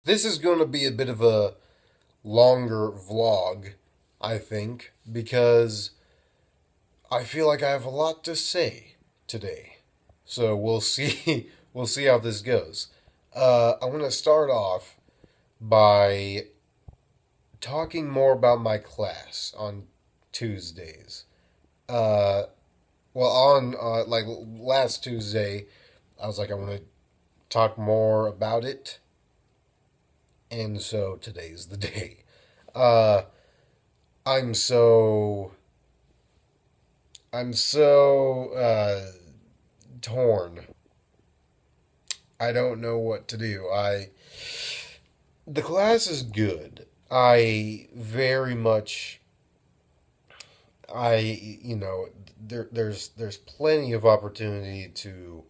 This is going to be a bit of a longer vlog, I think, because I feel like I have a lot to say today. So we'll see. We'll see how this goes. I want to start off by talking more about my class on Tuesdays. Uh, well, on like last Tuesday, I was like, I want to talk more about it, and so today's the day. Uh, I'm so I'm so torn. I don't know what to do. The class is good. I very much there's plenty of opportunity to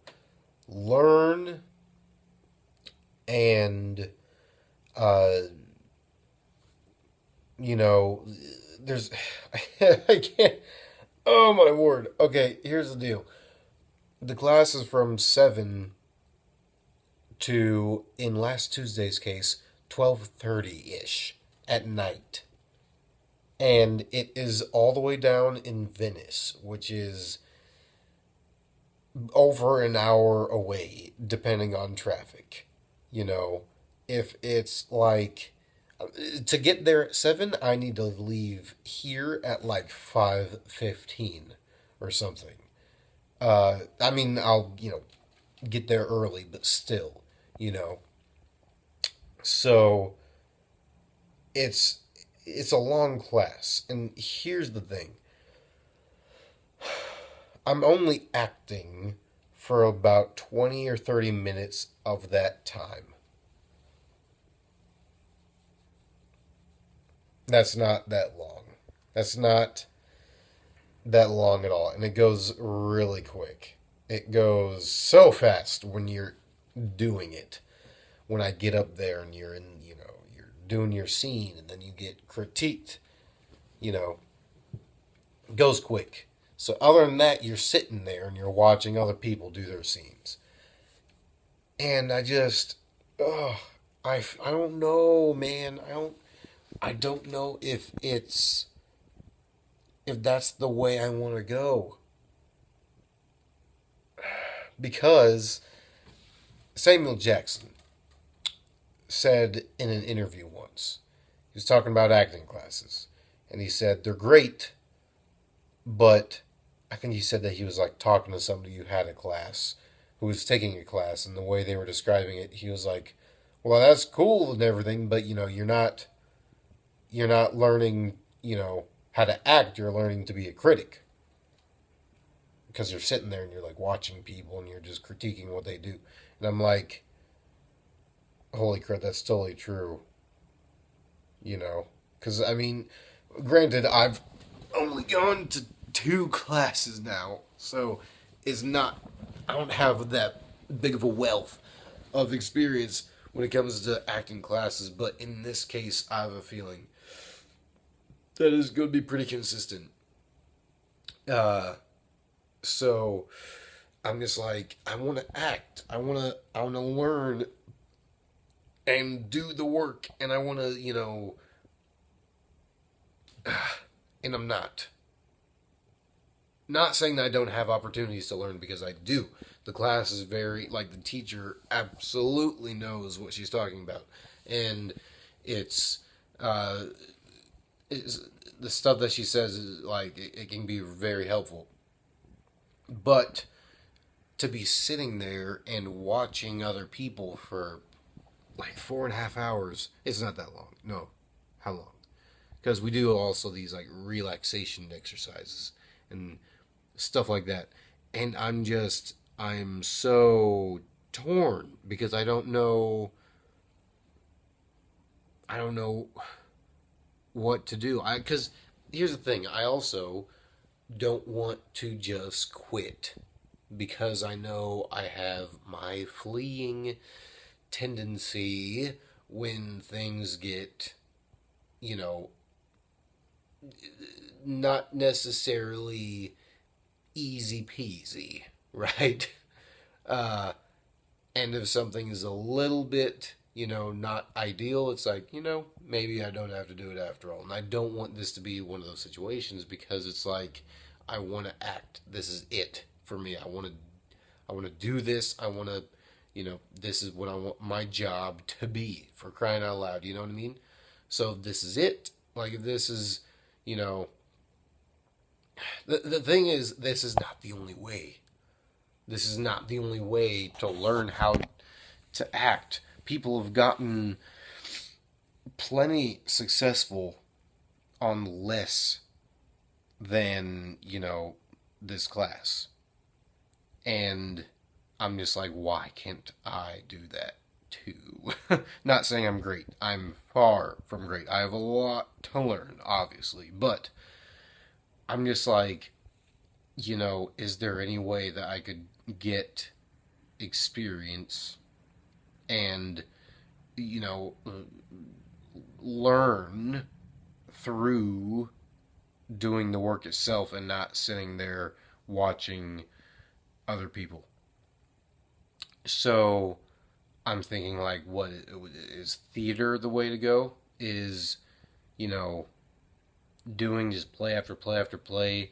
learn and uh you know there's I can't. Oh my word. Okay, here's the deal. The class is from 7 to, in last Tuesday's case, 12:30 ish at night. And it is all the way down in Venice, which is over an hour away, depending on traffic. You know, if it's like to get there at 7, I need to leave here at like 5:15 or something. I mean, I'll, get there early, but still, you know. So it's it's a long class, and here's the thing: I'm only acting for about 20 or 30 minutes of that time. That's not that long. That's not that long at all, and it goes really quick. It goes so fast when you're doing it. When I get up there and you're in, you're doing your scene and then you get critiqued, you know, it goes quick. So other than that, you're sitting there and you're watching other people do their scenes. And I just, ugh, I don't know, man. I don't know if that's the way I want to go, because Samuel Jackson said in an interview once, he was talking about acting classes, and he said they're great, but I think he said that he was like talking to somebody who had a class, who was taking a class, and the way they were describing it, he was like, "Well, that's cool and everything, but you're not learning, how to act. You're learning to be a critic because you're sitting there and you're like watching people and you're just critiquing what they do." And I'm like, "Holy crap, that's totally true." You know, because I mean, granted, I've only gone to two classes now, so it's not. I don't have that big of a wealth of experience when it comes to acting classes, but in this case, I have a feeling that is going to be pretty consistent. Uh, so I'm just like, I want to act. I want to learn and do the work, and I want to, and I'm not. Not saying that I don't have opportunities to learn, because I do. The class is very, like, the teacher absolutely knows what she's talking about. And it's, uh, it's the stuff that she says is, like, it can be very helpful. But to be sitting there and watching other people for, like, 4.5 hours, it's not that long. No. How long? Because we do also these, like, relaxation exercises and stuff like that. And I'm so torn because I don't know what to do. Because here's the thing, I also don't want to just quit, because I know I have my fleeing tendency when things get, you know, not necessarily easy peasy, right? Uh, and if something is a little bit not ideal. It's like, maybe I don't have to do it after all. And I don't want this to be one of those situations because it's like I want to act. This is it for me. I want to do this. I want to, this is what I want my job to be, for crying out loud, you know what I mean? So this is it. Like this is, you know, the thing is this is not the only way. This is not the only way to learn how to act. People have gotten plenty successful on less than, this class. And I'm just like, why can't I do that too? Not saying I'm great. I'm far from great. I have a lot to learn, obviously. But I'm just like, is there any way that I could get experience and, you know, learn through doing the work itself and not sitting there watching other people? So I'm thinking, like, what is theater the way to go? Is, you know, doing just play after play after play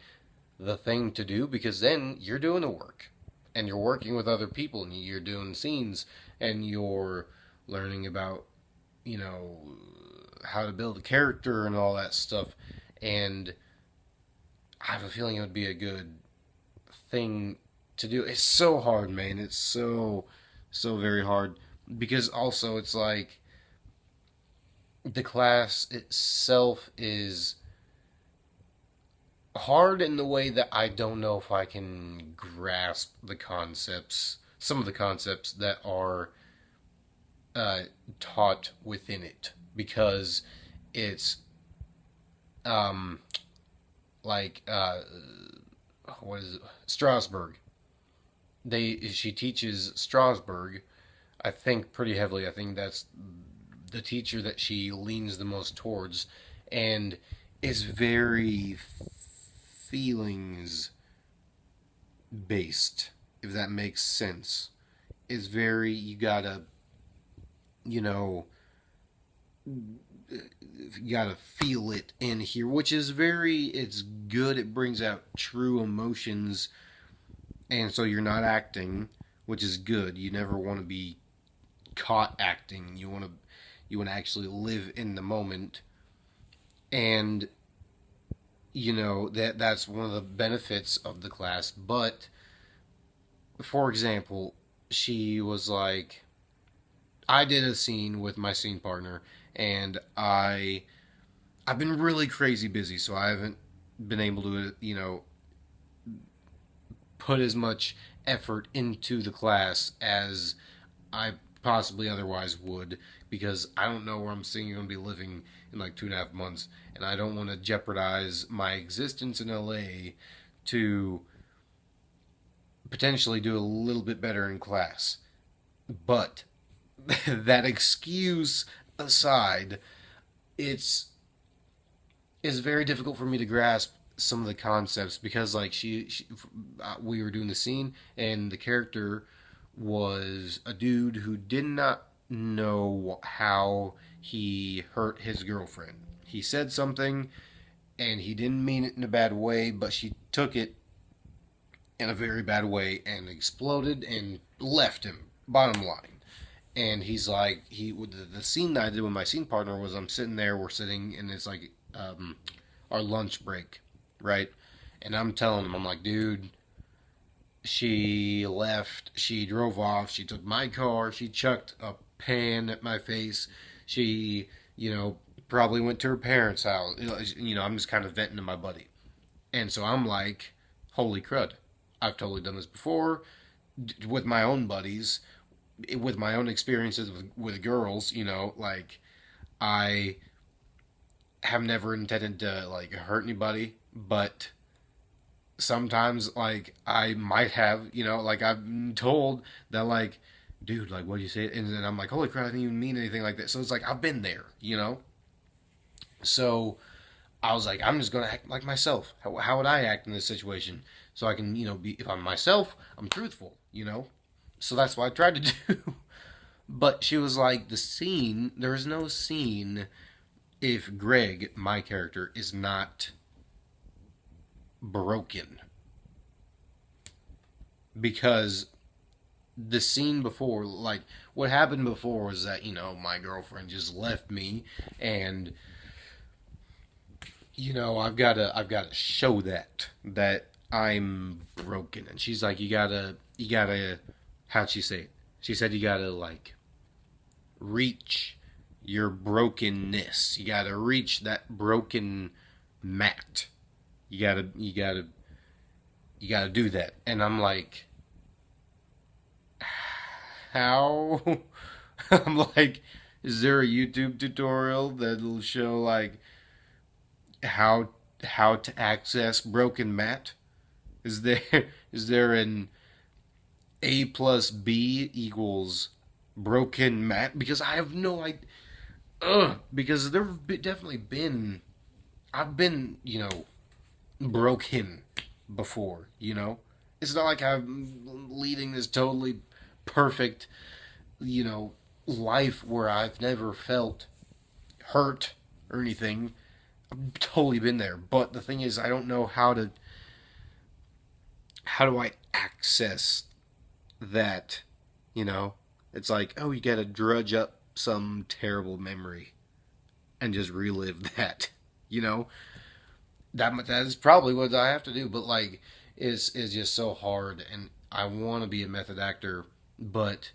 the thing to do? Because then you're doing the work and you're working with other people and you're doing scenes and you're learning about, you know, how to build a character and all that stuff. And I have a feeling it would be a good thing to do. It's so hard, man. It's so very hard because also it's like the class itself is hard in the way that I don't know if I can grasp the concepts, some of the concepts that are uh, taught within it, because it's um, like what is it? Strasbourg. She teaches Strasbourg, I think, pretty heavily. I think that's the teacher that she leans the most towards, and is very feelings based, if that makes sense. Is very, you gotta, you know, you gotta feel it in here, which is very, it's good. It brings out true emotions, and so you're not acting, which is good. You never want to be caught acting. You want to actually live in the moment, and that's one of the benefits of the class. But for example, she was like, I did a scene with my scene partner, and I've been really crazy busy, so I haven't been able to put as much effort into the class as I possibly otherwise would, because I don't know where I'm seeing going to be living in like 2.5 months, and I don't want to jeopardize my existence in LA to potentially do a little bit better in class. But that excuse aside, it's very difficult for me to grasp some of the concepts because like we were doing the scene and the character was a dude who did not know how he hurt his girlfriend. He said something and he didn't mean it in a bad way, but she took it in a very bad way and exploded and left him. Bottom line. And he's like, the scene that I did with my scene partner was I'm sitting there, we're sitting, and it's like our lunch break, right? And I'm telling him, I'm like, dude, she left, she drove off, she took my car, she chucked a pan at my face, she, probably went to her parents' house. I'm just kind of venting to my buddy. And so I'm like, holy crud, I've totally done this before with my own buddies, with my own experiences with girls, like I have never intended to like hurt anybody, but sometimes like I might have, like I've been told that like, dude, like what do you say? And then I'm like, holy crap, I didn't even mean anything like that. So it's like I've been there. So I was like, I'm just gonna act like myself. How would I act in this situation? So I can, be, if I'm myself, I'm truthful. So that's what I tried to do. But she was like, there is no scene if Greg, my character, is not broken. Because the scene before, like, what happened before was that, my girlfriend just left me, and, I've got to show that I'm broken. And she's like, you gotta, how'd she say it? She said, you gotta, like, reach your brokenness. You gotta reach that broken mat. You gotta do that. And I'm like, how? I'm like, is there a YouTube tutorial that'll show like how how to access broken mat? Is there is there an A plus B equals broken mat? Because I have no idea. Because definitely been I've been broken before. It's not like I'm leading this totally perfect you know life where I've never felt hurt or anything. I've totally been there, but the thing is, I don't know how do I access that. It's like, oh, you gotta drudge up some terrible memory and just relive that. You know, that is probably what I have to do. But like, is just so hard, and I want to be a method actor, but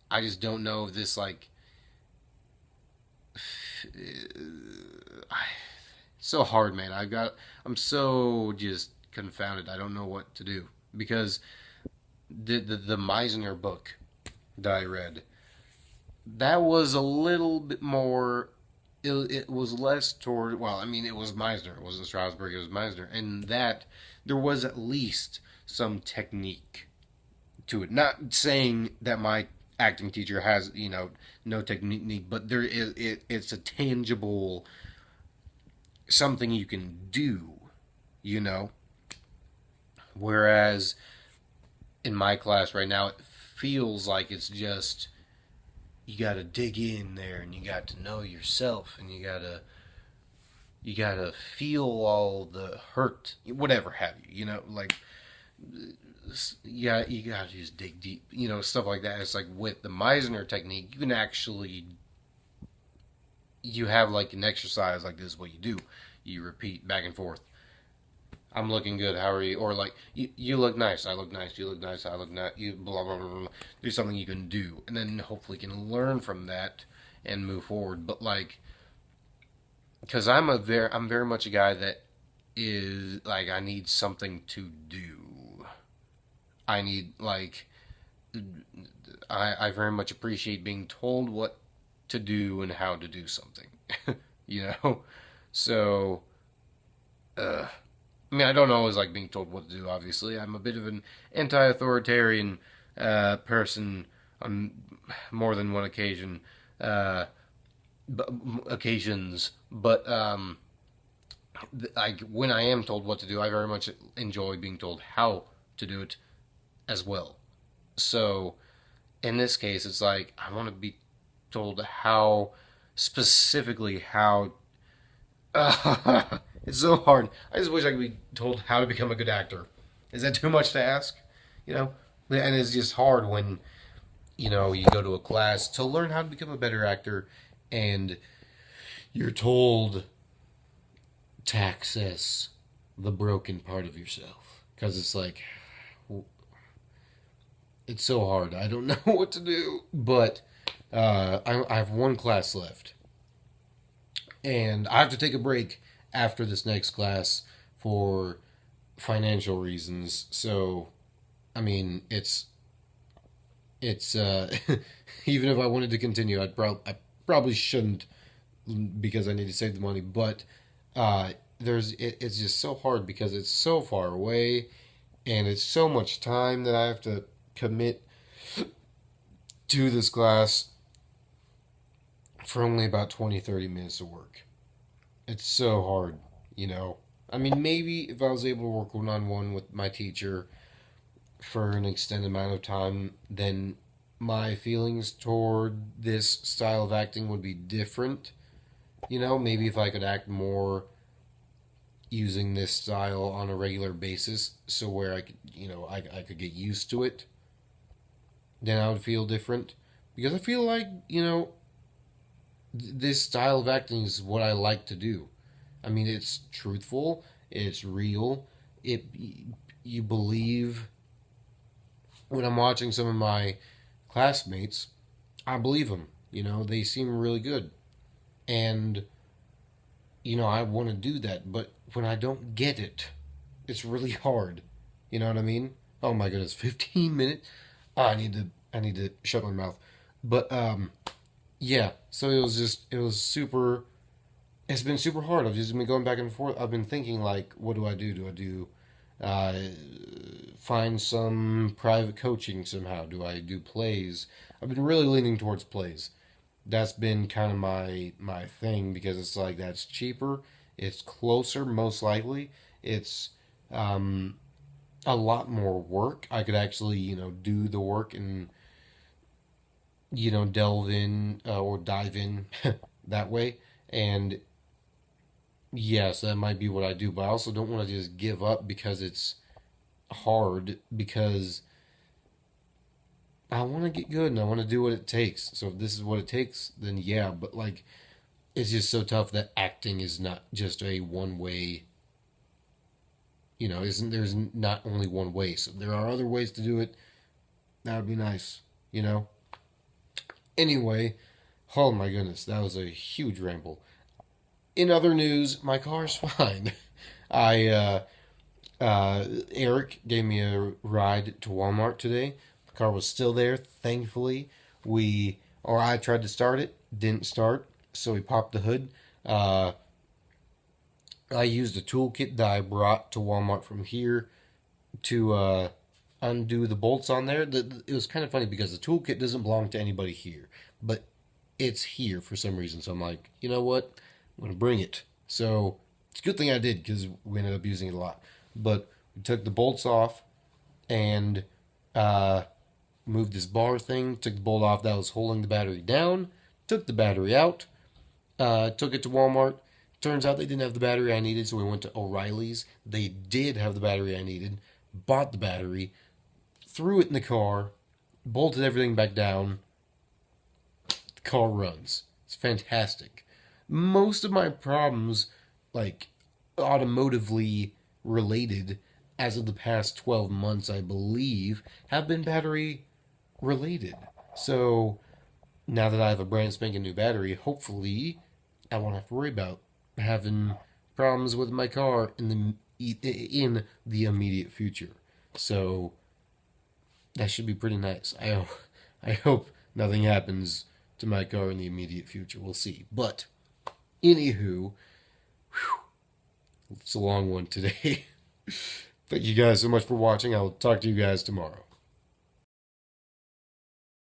I just don't know if this like. It's so hard, man. I'm so just confounded. I don't know what to do because the Meisner book that I read, that was a little bit more. It was less toward. Well, I mean, it was Meisner. It wasn't Strasberg. It was Meisner, and that there was at least some technique to it. Not saying that my acting teacher has no technique, but it's a tangible something you can do. You know, whereas in my class right now, it feels like it's just you got to dig in there and you got to know yourself and you got to feel all the hurt, whatever have you. Like yeah, you got to just dig deep, stuff like that. It's like with the Meisner technique, you can actually you have like an exercise like this is what you do. You repeat back and forth. I'm looking good. How are you? Or like, you look nice. I look nice. You look nice. I look nice. You blah blah blah blah. Do something you can do, and then hopefully you can learn from that and move forward. But like, because I'm very much a guy that is like I need something to do. I need like I very much appreciate being told what to do and how to do something. you know, so. I mean, I don't always like being told what to do, obviously. I'm a bit of an anti authoritarian person on more than one occasion. Uh, occasions. But like when I am told what to do, I very much enjoy being told how to do it as well. So in this case, it's like I want to be told how specifically how. It's so hard. I just wish I could be told how to become a good actor. Is that too much to ask? You know, and it's just hard when you go to a class to learn how to become a better actor, and you're told to access the broken part of yourself because it's like it's so hard. I don't know what to do, but I have one class left, and I have to take a break after this next class for financial reasons. So, I mean, it's even if I wanted to continue, I probably shouldn't because I need to save the money. But it's just so hard because it's so far away, and it's so much time that I have to commit to this class for only about 20-30 minutes of work. It's so hard. I mean, maybe if I was able to work one on one with my teacher for an extended amount of time, then my feelings toward this style of acting would be different. You know, maybe if I could act more using this style on a regular basis, so where I could, I could get used to it, then I would feel different. Because I feel like, this style of acting is what I like to do. I mean, it's truthful, it's real. It You believe when I'm watching some of my classmates, I believe them. They seem really good, and I want to do that. But when I don't get it, it's really hard. You know what I mean? Oh my goodness, 15 minutes. I need to shut my mouth. But yeah. So it was super. It's been super hard. I've just been going back and forth. I've been thinking like, what do I do? Do I do uh, find some private coaching somehow? Do I do plays? I've been really leaning towards plays. That's been kind of my thing because it's like that's cheaper, it's closer, most likely. It's um, a lot more work. I could actually do the work and delve in or dive in that way. And yes, that might be what I do, but I also don't want to just give up because it's hard because I want to get good and I want to do what it takes. So if this is what it takes, then yeah. But like, it's just so tough that acting is not just a one way. Isn't there's not only one way. So there are other ways to do it. That would be nice. You know. Anyway, oh my goodness, that was a huge ramble. In other news, my car's fine. I Eric gave me a ride to Walmart today. The car was still there, thankfully. I tried to start it, didn't start, so we popped the hood. Uh, I used a toolkit that I brought to Walmart from here to undo the bolts on there. It was kind of funny because the toolkit doesn't belong to anybody here, but it's here for some reason. So I'm like, you know what? I'm going to bring it. So it's a good thing I did because we ended up using it a lot. But we took the bolts off and uh, moved this bar thing, took the bolt off that was holding the battery down, took the battery out, took it to Walmart. Turns out they didn't have the battery I needed, so we went to O'Reilly's. They did have the battery I needed, bought the battery, threw it in the car, bolted everything back down. The car runs. It's fantastic. Most of my problems, like automotively related, as of the past 12 months, I believe, have been battery related. So now that I have a brand spanking new battery, hopefully I won't have to worry about having problems with my car in the immediate future. So that should be pretty nice. I hope nothing happens to my car in the immediate future. We'll see. But anywho, whew, it's a long one today. Thank you guys so much for watching. I'll talk to you guys tomorrow.